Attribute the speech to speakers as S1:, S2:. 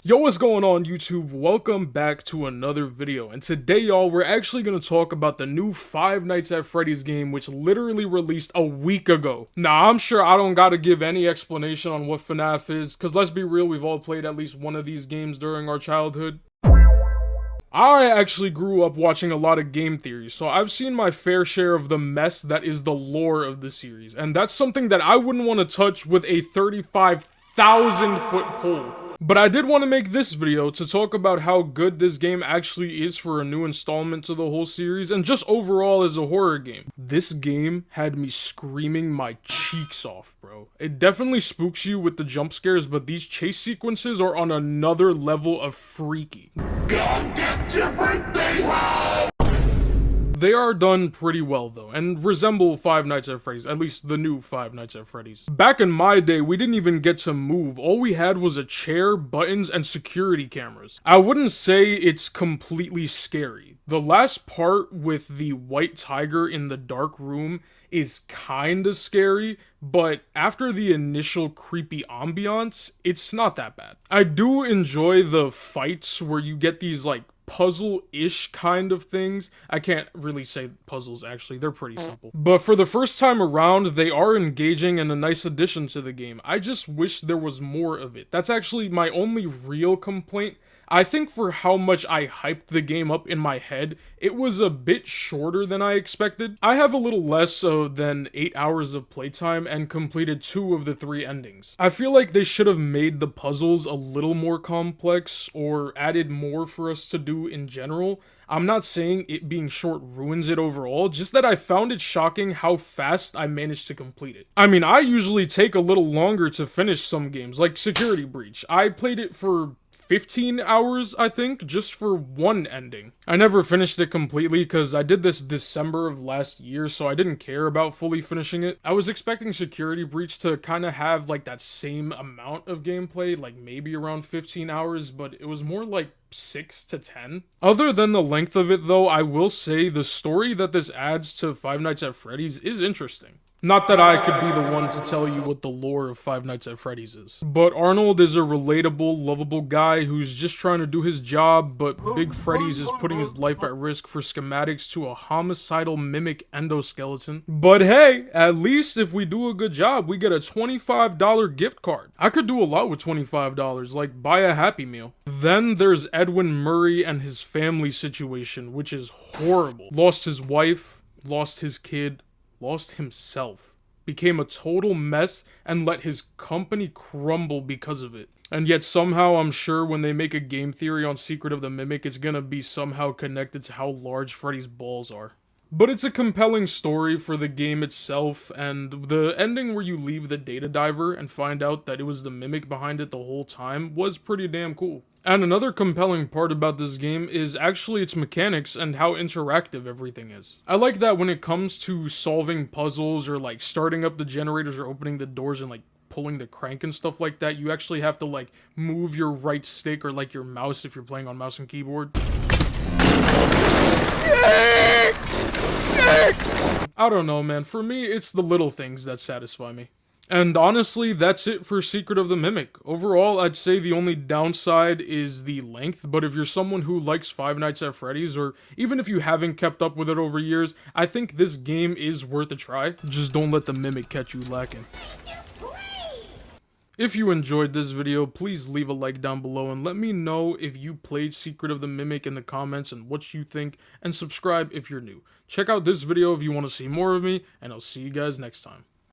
S1: Yo, what's going on YouTube? Welcome back to another video, and today y'all, we're actually going to talk about the new Five Nights at Freddy's game, which literally released a week ago. Now, I'm sure I don't gotta give any explanation on what FNAF is, because let's be real, we've all played at least one of these games during our childhood. I actually grew up watching a lot of game theories, so I've seen my fair share of the mess that is the lore of the series, and that's something that I wouldn't want to touch with a 35,000 foot pole. But I did want to make this video to talk about how good this game actually is for a new installment to the whole series, and just overall as a horror game. This game had me screaming my cheeks off, bro. It definitely spooks you with the jump scares, but these chase sequences are on another level of freaky. Go get your birthday home! They are done pretty well though, and resemble Five Nights at Freddy's, at least the new Five Nights at Freddy's. Back in my day, we didn't even get to move. All we had was a chair, buttons, and security cameras. I wouldn't say it's completely scary. The last part with the white tiger in the dark room is kinda scary, but after the initial creepy ambiance, it's not that bad. I do enjoy the fights where you get these like puzzle-ish kind of things. I can't really say puzzles actually, they're pretty simple. But for the first time around, they are engaging and a nice addition to the game. I just wish there was more of it. That's actually my only real complaint. I think for how much I hyped the game up in my head, it was a bit shorter than I expected. I have a little less than 8 hours of playtime and completed 2 of the 3 endings. I feel like they should have made the puzzles a little more complex or added more for us to do in general. I'm not saying it being short ruins it overall, just that I found it shocking how fast I managed to complete it. I mean, I usually take a little longer to finish some games, like Security Breach. I played it for 15 hours, I think, just for one ending. I never finished it completely because I did this December of last year, so I didn't care about fully finishing it. I was expecting Security Breach to kind of have like that same amount of gameplay, like maybe around 15 hours, but it was more like 6 to 10. Other than the length of it though, I will say the story that this adds to Five Nights at Freddy's is interesting. Not that I could be the one to tell you what the lore of Five Nights at Freddy's is. But Arnold is a relatable, lovable guy who's just trying to do his job, but Big Freddy's is putting his life at risk for schematics to a homicidal mimic endoskeleton. But hey, at least if we do a good job, we get a $25 gift card. I could do a lot with $25, like buy a Happy Meal. Then there's Edwin Murray and his family situation, which is horrible. Lost his wife, lost his kid, lost himself, became a total mess, and let his company crumble because of it. And yet somehow I'm sure when they make a game theory on Secret of the Mimic, it's gonna be somehow connected to how large Freddy's balls are. But it's a compelling story for the game itself, and the ending where you leave the data diver and find out that it was the Mimic behind it the whole time was pretty damn cool. And another compelling part about this game is actually its mechanics and how interactive everything is. I like that when it comes to solving puzzles or like starting up the generators or opening the doors and like pulling the crank and stuff like that, you actually have to like move your right stick or like your mouse if you're playing on mouse and keyboard. I don't know, man. For me, it's the little things that satisfy me. And honestly, that's it for Secret of the Mimic. Overall, I'd say the only downside is the length, but if you're someone who likes Five Nights at Freddy's, or even if you haven't kept up with it over years, I think this game is worth a try. Just don't let the Mimic catch you lacking. If you enjoyed this video, please leave a like down below and let me know if you played Secret of the Mimic in the comments and what you think, and subscribe if you're new. Check out this video if you want to see more of me, and I'll see you guys next time.